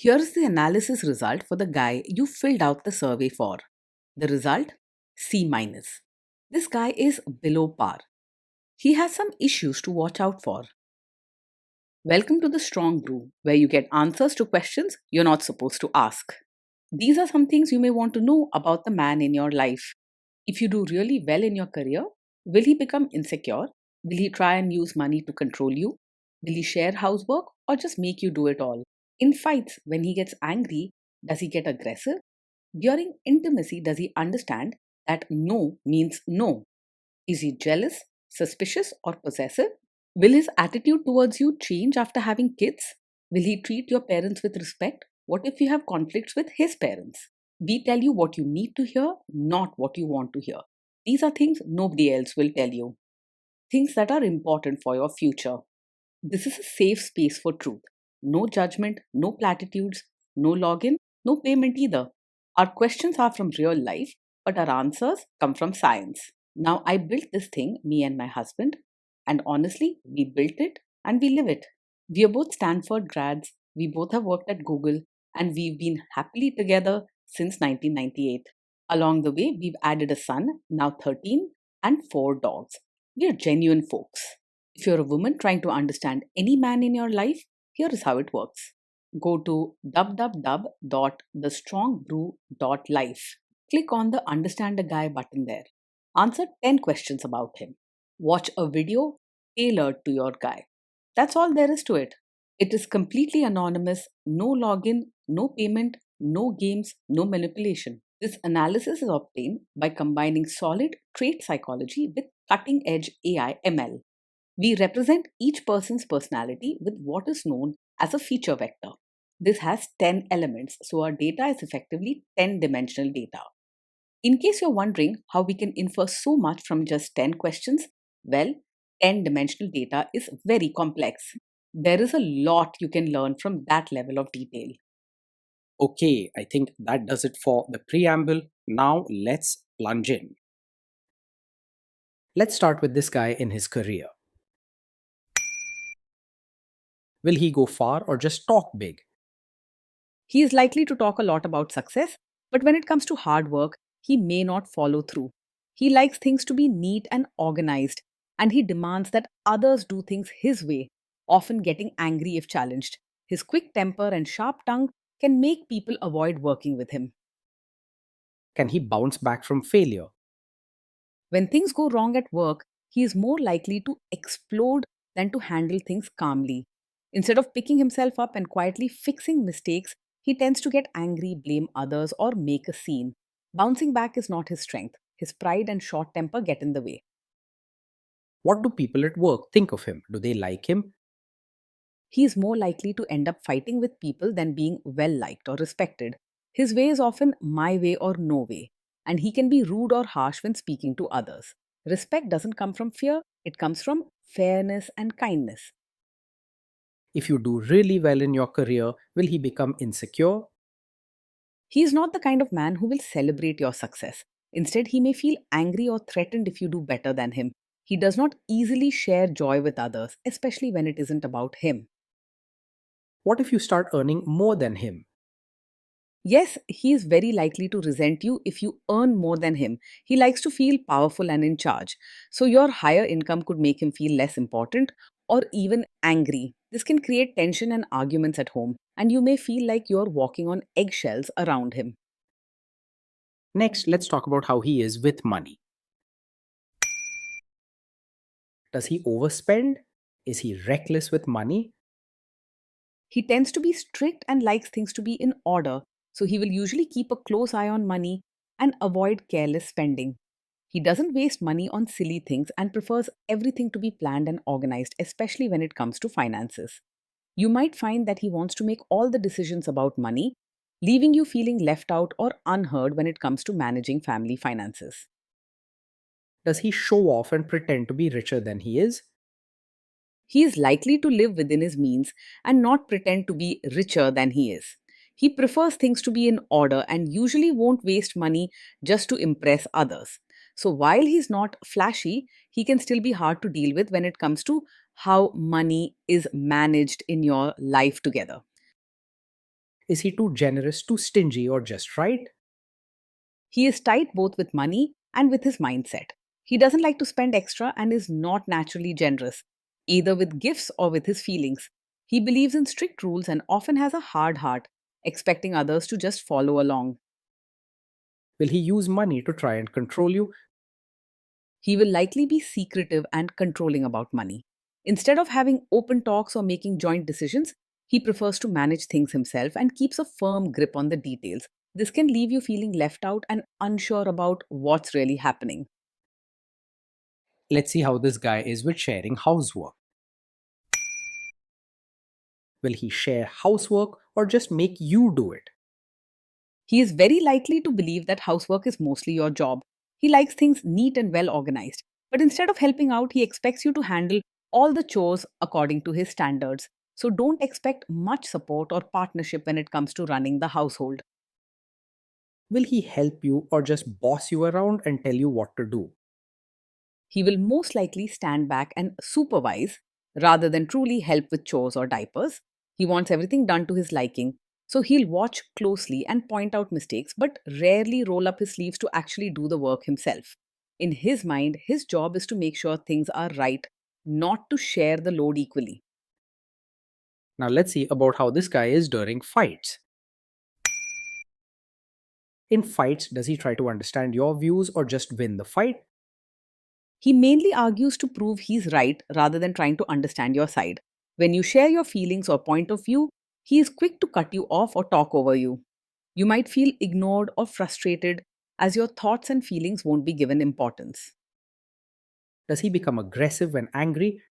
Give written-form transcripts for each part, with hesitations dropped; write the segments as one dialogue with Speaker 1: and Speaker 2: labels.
Speaker 1: Here's the analysis result for the guy you filled out the survey for. The result? C minus. This guy is below par. He has some issues to watch out for. Welcome to the Strong Brew, where you get answers to questions you're not supposed to ask. These are some things you may want to know about the man in your life. If you do really well in your career, will he become insecure? Will he try and use money to control you? Will he share housework or just make you do it all? In fights, when he gets angry, does he get aggressive? During intimacy, does he understand that no means no? Is he jealous, suspicious, or possessive? Will his attitude towards you change after having kids? Will he treat your parents with respect? What if you have conflicts with his parents? We tell you what you need to hear, not what you want to hear. These are things nobody else will tell you. Things that are important for your future. This is a safe space for truth. No judgment, no platitudes, no login, no payment either. Our questions are from real life, but our answers come from science. Now, I built this thing, me and my husband, and honestly, we built it and we live it. We are both Stanford grads, we both have worked at Google, and we've been happily together since 1998. Along the way, we've added a son, now 13, and 4 dogs. We are genuine folks. If you're a woman trying to understand any man in your life, here is how it works. Go to www.thestrongbrew.life. Click on the Understand a Guy button there. Answer 10 questions about him. Watch a video tailored to your guy. That's all there is to it. It is completely anonymous, no login, no payment, no games, no manipulation. This analysis is obtained by combining solid trait psychology with cutting edge AI ML. We represent each person's personality with what is known as a feature vector. This has 10 elements, so our data is effectively 10-dimensional data. In case you're wondering how we can infer so much from just 10 questions, well, 10-dimensional data is very complex. There is a lot you can learn from that level of detail.
Speaker 2: Okay, I think that does it for the preamble. Now let's plunge in. Let's start with this guy in his career. Will he go far or just talk big?
Speaker 1: He is likely to talk a lot about success, but when it comes to hard work, he may not follow through. He likes things to be neat and organized, and he demands that others do things his way, often getting angry if challenged. His quick temper and sharp tongue can make people avoid working with him.
Speaker 2: Can he bounce back from failure?
Speaker 1: When things go wrong at work, he is more likely to explode than to handle things calmly. Instead of picking himself up and quietly fixing mistakes, he tends to get angry, blame others, or make a scene. Bouncing back is not his strength. His pride and short temper get in the way.
Speaker 2: What do people at work think of him? Do they like him?
Speaker 1: He is more likely to end up fighting with people than being well liked or respected. His way is often my way or no way, and he can be rude or harsh when speaking to others. Respect doesn't come from fear, it comes from fairness and kindness.
Speaker 2: If you do really well in your career, will he become insecure?
Speaker 1: He is not the kind of man who will celebrate your success. Instead, he may feel angry or threatened if you do better than him. He does not easily share joy with others, especially when it isn't about him.
Speaker 2: What if you start earning more than him?
Speaker 1: Yes, he is very likely to resent you if you earn more than him. He likes to feel powerful and in charge. So, your higher income could make him feel less important or even angry. This can create tension and arguments at home, and you may feel like you're walking on eggshells around him.
Speaker 2: Next, let's talk about how he is with money. Does he overspend? Is he reckless with money?
Speaker 1: He tends to be strict and likes things to be in order, so he will usually keep a close eye on money and avoid careless spending. He doesn't waste money on silly things and prefers everything to be planned and organized, especially when it comes to finances. You might find that he wants to make all the decisions about money, leaving you feeling left out or unheard when it comes to managing family finances.
Speaker 2: Does he show off and pretend to be richer than he is?
Speaker 1: He is likely to live within his means and not pretend to be richer than he is. He prefers things to be in order and usually won't waste money just to impress others. So while he's not flashy, he can still be hard to deal with when it comes to how money is managed in your life together.
Speaker 2: Is he too generous, too stingy, or just right?
Speaker 1: He is tight both with money and with his mindset. He doesn't like to spend extra and is not naturally generous, either with gifts or with his feelings. He believes in strict rules and often has a hard heart, expecting others to just follow along.
Speaker 2: Will he use money to try and control you?
Speaker 1: He will likely be secretive and controlling about money. Instead of having open talks or making joint decisions, he prefers to manage things himself and keeps a firm grip on the details. This can leave you feeling left out and unsure about what's really happening.
Speaker 2: Let's see how this guy is with sharing housework. Will he share housework or just make you do it?
Speaker 1: He is very likely to believe that housework is mostly your job. He likes things neat and well organized. But instead of helping out, he expects you to handle all the chores according to his standards. So don't expect much support or partnership when it comes to running the household.
Speaker 2: Will he help you or just boss you around and tell you what to do?
Speaker 1: He will most likely stand back and supervise rather than truly help with chores or diapers. He wants everything done to his liking, so he'll watch closely and point out mistakes, but rarely roll up his sleeves to actually do the work himself. In his mind, his job is to make sure things are right, not to share the load equally.
Speaker 2: Now let's see about how this guy is during fights. In fights, does he try to understand your views or just win the fight?
Speaker 1: He mainly argues to prove he's right rather than trying to understand your side. When you share your feelings or point of view, he is quick to cut you off or talk over you. You might feel ignored or frustrated as your thoughts and feelings won't be given importance.
Speaker 2: Does he become aggressive when angry?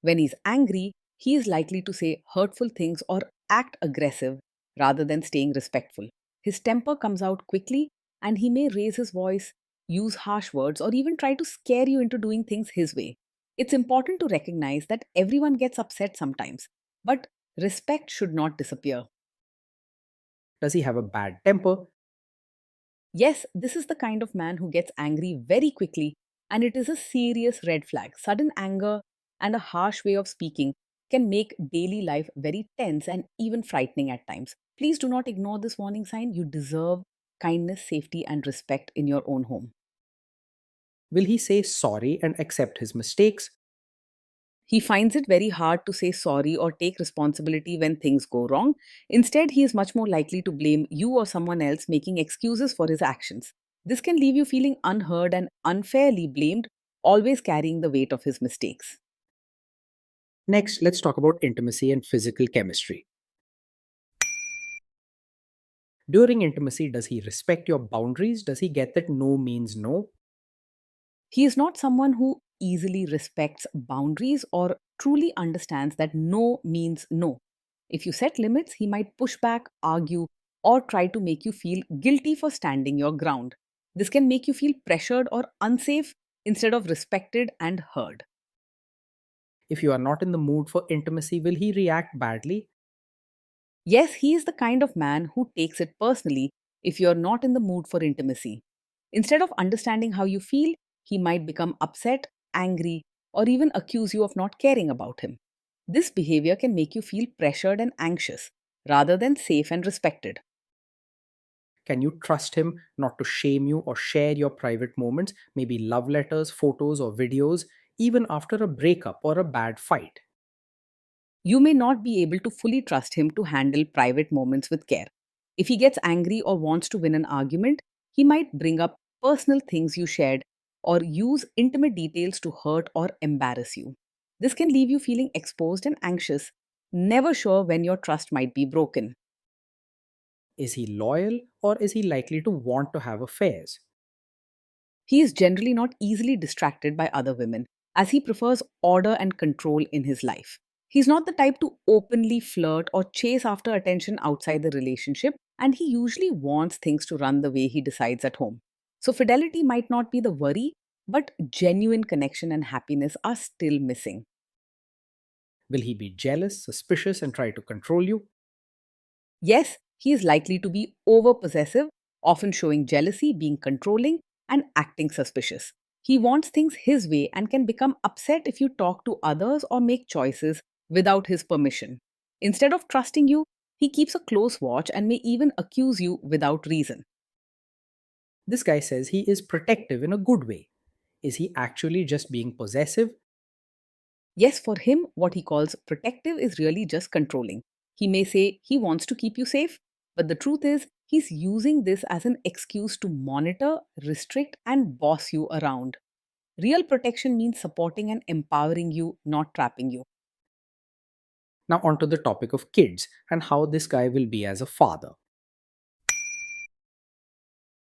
Speaker 1: When he's angry, he is likely to say hurtful things or act aggressive rather than staying respectful. His temper comes out quickly and he may raise his voice, use harsh words, or even try to scare you into doing things his way. It's important to recognize that everyone gets upset sometimes, but respect should not disappear.
Speaker 2: Does he have a bad temper?
Speaker 1: Yes, this is the kind of man who gets angry very quickly, and it is a serious red flag. Sudden anger and a harsh way of speaking can make daily life very tense and even frightening at times. Please do not ignore this warning sign. You deserve kindness, safety, and respect in your own home.
Speaker 2: Will he say sorry and accept his mistakes?
Speaker 1: He finds it very hard to say sorry or take responsibility when things go wrong. Instead, he is much more likely to blame you or someone else, making excuses for his actions. This can leave you feeling unheard and unfairly blamed, always carrying the weight of his mistakes.
Speaker 2: Next, let's talk about intimacy and physical chemistry. During intimacy, does he respect your boundaries? Does he get that no means no?
Speaker 1: He is not someone who easily respects boundaries or truly understands that no means no. If you set limits, he might push back, argue, or try to make you feel guilty for standing your ground. This can make you feel pressured or unsafe instead of respected and heard.
Speaker 2: If you are not in the mood for intimacy, will he react badly?
Speaker 1: Yes, he is the kind of man who takes it personally if you're not in the mood for intimacy. Instead of understanding how you feel, he might become upset, angry, or even accuse you of not caring about him. This behavior can make you feel pressured and anxious rather than safe and respected.
Speaker 2: Can you trust him not to shame you or share your private moments, maybe love letters, photos, or videos, even after a breakup or a bad fight?
Speaker 1: You may not be able to fully trust him to handle private moments with care. If he gets angry or wants to win an argument, he might bring up personal things you shared or use intimate details to hurt or embarrass you. This can leave you feeling exposed and anxious, never sure when your trust might be broken.
Speaker 2: Is he loyal or is he likely to want to have affairs?
Speaker 1: He is generally not easily distracted by other women, as he prefers order and control in his life. He's not the type to openly flirt or chase after attention outside the relationship, and he usually wants things to run the way he decides at home. So, fidelity might not be the worry, but genuine connection and happiness are still missing.
Speaker 2: Will he be jealous, suspicious, and try to control you?
Speaker 1: Yes, he is likely to be over possessive, often showing jealousy, being controlling, and acting suspicious. He wants things his way and can become upset if you talk to others or make choices without his permission. Instead of trusting you, He keeps a close watch and may even accuse you without reason.
Speaker 2: This guy says he is protective in a good way. Is he actually just being possessive?
Speaker 1: Yes, for him, what he calls protective is really just controlling. He may say he wants to keep you safe, but the truth is, he's using this as an excuse to monitor, restrict, and boss you around. Real protection means supporting and empowering you, not trapping you.
Speaker 2: Now, onto the topic of kids and how this guy will be as a father.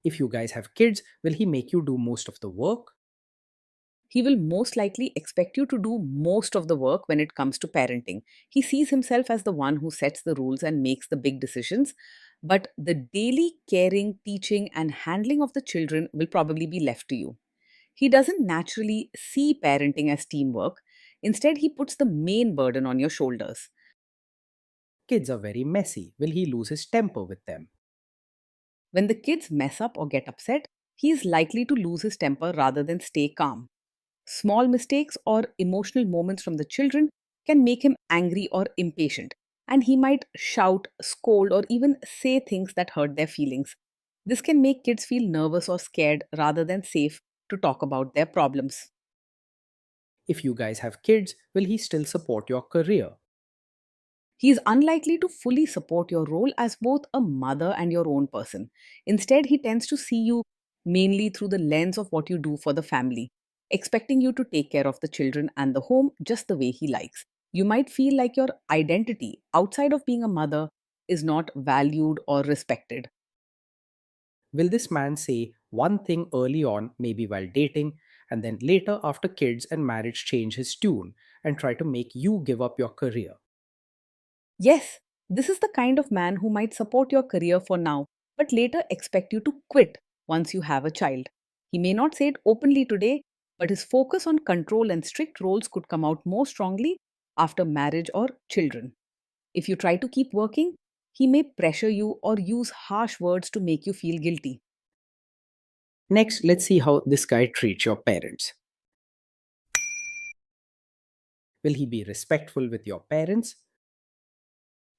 Speaker 2: If you guys have kids, will he make you do most of the work?
Speaker 1: He will most likely expect you to do most of the work when it comes to parenting. He sees himself as the one who sets the rules and makes the big decisions, but the daily caring, teaching, and handling of the children will probably be left to you. He doesn't naturally see parenting as teamwork. Instead, he puts the main burden on your shoulders.
Speaker 2: Kids are very messy. Will he lose his temper with them?
Speaker 1: When the kids mess up or get upset, he is likely to lose his temper rather than stay calm. Small mistakes or emotional moments from the children can make him angry or impatient, and he might shout, scold, or even say things that hurt their feelings. This can make kids feel nervous or scared rather than safe to talk about their problems.
Speaker 2: If you guys have kids, will he still support your career?
Speaker 1: He is unlikely to fully support your role as both a mother and your own person. Instead, he tends to see you mainly through the lens of what you do for the family, expecting you to take care of the children and the home just the way he likes. You might feel like your identity outside of being a mother is not valued or respected.
Speaker 2: Will this man say one thing early on, maybe while dating, and then later after kids and marriage change his tune and try to make you give up your career?
Speaker 1: Yes, this is the kind of man who might support your career for now, but later expect you to quit once you have a child. He may not say it openly today, but his focus on control and strict roles could come out more strongly after marriage or children. If you try to keep working, he may pressure you or use harsh words to make you feel guilty.
Speaker 2: Next, let's see how this guy treats your parents. Will he be respectful with your parents?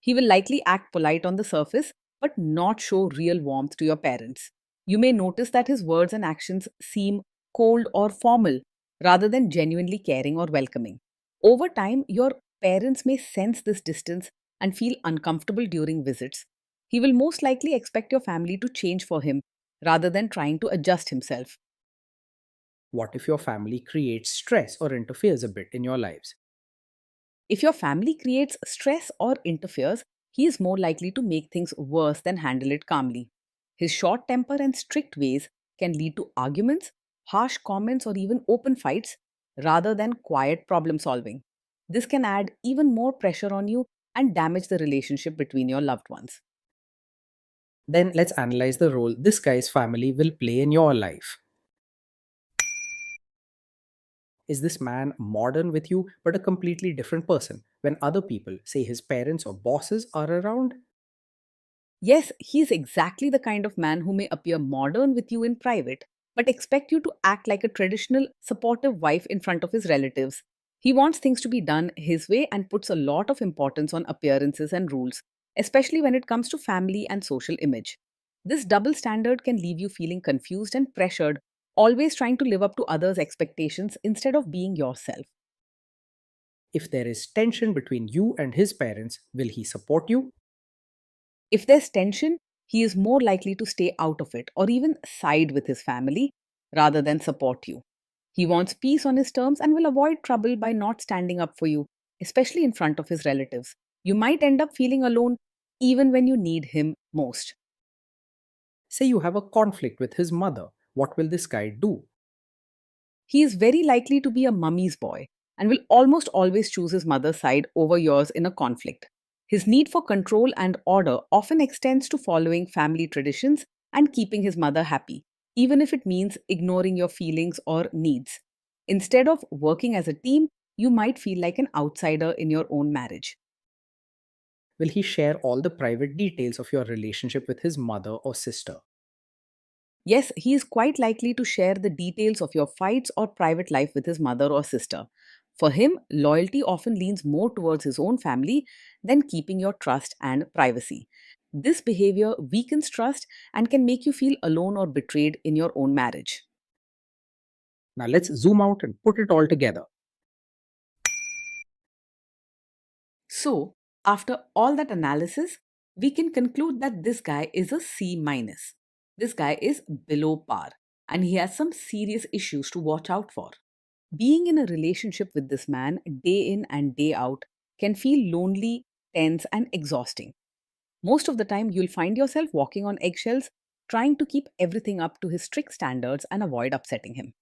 Speaker 1: He will likely act polite on the surface, but not show real warmth to your parents. You may notice that his words and actions seem cold or formal rather than genuinely caring or welcoming. Over time, your parents may sense this distance and feel uncomfortable during visits. He will most likely expect your family to change for him rather than trying to adjust himself.
Speaker 2: What if your family creates stress or interferes a bit in your lives?
Speaker 1: If your family creates stress or interferes, he is more likely to make things worse than handle it calmly. His short temper and strict ways can lead to arguments, harsh comments, or even open fights rather than quiet problem solving. This can add even more pressure on you and damage the relationship between your loved ones.
Speaker 2: Then let's analyze the role this guy's family will play in your life. Is this man modern with you but a completely different person when other people, say his parents or bosses, are around?
Speaker 1: Yes, he is exactly the kind of man who may appear modern with you in private, but expect you to act like a traditional, supportive wife in front of his relatives. He wants things to be done his way and puts a lot of importance on appearances and rules, especially when it comes to family and social image. This double standard can leave you feeling confused and pressured, always trying to live up to others' expectations instead of being yourself.
Speaker 2: If there is tension between you and his parents, will he support you?
Speaker 1: If there's tension, he is more likely to stay out of it or even side with his family rather than support you. He wants peace on his terms and will avoid trouble by not standing up for you, especially in front of his relatives. You might end up feeling alone even when you need him most.
Speaker 2: Say you have a conflict with his mother. What will this guy do?
Speaker 1: He is very likely to be a mummy's boy and will almost always choose his mother's side over yours in a conflict. His need for control and order often extends to following family traditions and keeping his mother happy, even if it means ignoring your feelings or needs. Instead of working as a team, you might feel like an outsider in your own marriage.
Speaker 2: Will he share all the private details of your relationship with his mother or sister?
Speaker 1: Yes, he is quite likely to share the details of your fights or private life with his mother or sister. For him, loyalty often leans more towards his own family than keeping your trust and privacy. This behavior weakens trust and can make you feel alone or betrayed in your own marriage.
Speaker 2: Now let's zoom out and put it all together.
Speaker 1: So, after all that analysis, we can conclude that this guy is a C minus. This guy is below par and he has some serious issues to watch out for. Being in a relationship with this man day in and day out can feel lonely, tense, and exhausting. Most of the time, you'll find yourself walking on eggshells, trying to keep everything up to his strict standards and avoid upsetting him.